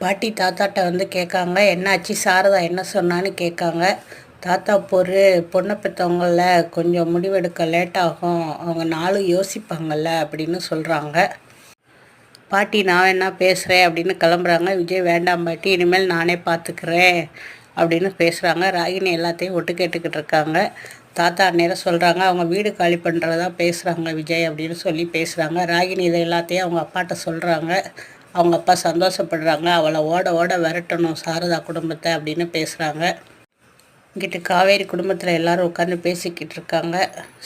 பாட்டி தாத்தாட்ட வந்து கேட்காங்க, என்னாச்சு சாரதா என்ன சொன்னான்னு கேட்காங்க. தாத்தா பொண்ணை பெற்றவங்கள கொஞ்சம் முடிவெடுக்க லேட் ஆகும், அவங்க நாளும் யோசிப்பாங்கள்ல அப்படின்னு சொல்கிறாங்க. பாட்டி நான் என்ன பேசுகிறேன் அப்படின்னு கிளம்புறாங்க. விஜய் வேண்டாம் பாட்டி, இனிமேல் நானே பார்த்துக்கிறேன் அப்படின்னு பேசுகிறாங்க. ராகினி எல்லாத்தையும் ஒட்டு கேட்டுக்கிட்டு இருக்காங்க. தாத்தா நேரம் சொல்கிறாங்க, அவங்க வீடு காலி பண்ணுறதா பேசுகிறாங்க விஜய் அப்படின்னு சொல்லி பேசுகிறாங்க. ராகினி இதை எல்லாத்தையும் அவங்க அப்பாட்ட சொல்கிறாங்க. அவங்க அப்பா சந்தோஷப்படுறாங்க. அவளை ஓட ஓட விரட்டணும் சாரதா குடும்பத்தை அப்படின்னு பேசுகிறாங்க. இங்கிட்டு காவேரி குடும்பத்தில் எல்லோரும் உட்காந்து பேசிக்கிட்டு இருக்காங்க.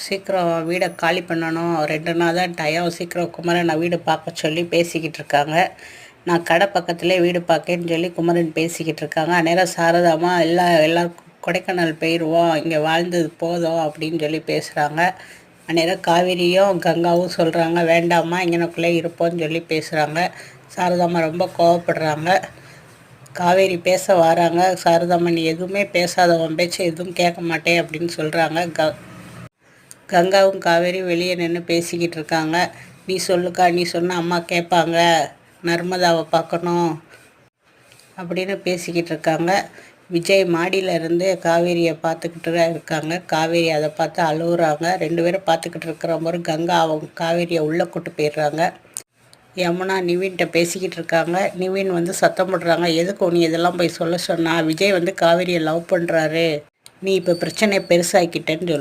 சீக்கிரம் வீடை காலி பண்ணணும், 2 நாள் தான் டைம், சீக்கிரம் குமரன் நான் வீடு பார்க்க சொல்லி பேசிக்கிட்டு இருக்காங்க. நான் கடை பக்கத்துலேயே வீடு பார்க்கேன்னு சொல்லி குமரன் பேசிக்கிட்டு இருக்காங்க. அந்நேரம் சாரதாமா எல்லோரும் கொடைக்கானல் போயிடுவோம், இங்கே வாழ்ந்தது போதும் அப்படின்னு சொல்லி பேசுகிறாங்க. அந்நேரம் காவேரியும் கங்காவும் சொல்கிறாங்க, வேண்டாமா இங்கனக்குள்ளே இருப்போம்னு சொல்லி பேசுகிறாங்க. சாரதாம்மா ரொம்ப கோவப்படுறாங்க. காவேரி பேச வராங்க. சாரதாம்மா நீ எதுவுமே பேசாதவன் பேச்சு எதுவும் கேட்க மாட்டேன் அப்படின்னு சொல்கிறாங்க. கங்காவும் காவேரி வெளியே நின்று பேசிக்கிட்டு இருக்காங்க. நீ சொல்லுக்கா, நீ சொன்ன அம்மா கேட்பாங்க, நர்மதாவை பார்க்கணும் அப்படின்னு பேசிக்கிட்டு இருக்காங்க. விஜய் மாடியில் இருந்து காவேரியை பார்த்துக்கிட்டு தான் இருக்காங்க. காவேரி அதை பார்த்து அழுகுறாங்க. 2 பேரும் பார்த்துக்கிட்டு இருக்கிற போது கங்கா அவங்க காவேரியை உள்ளே கூட்டு போயிடுறாங்க. யமுனா நிவின்கிட்ட பேசிக்கிட்டு இருக்காங்க. நிவின் வந்து சத்தம் போடுறாங்க, எதுக்கு நீ இதெல்லாம் போய் சொல்ல சொன்னா, விஜய் வந்து காவேரியை லவ் பண்ணுறாரு, நீ இப்போ பிரச்சனையை பெருசாக்கிட்டேன்னு சொல்லு.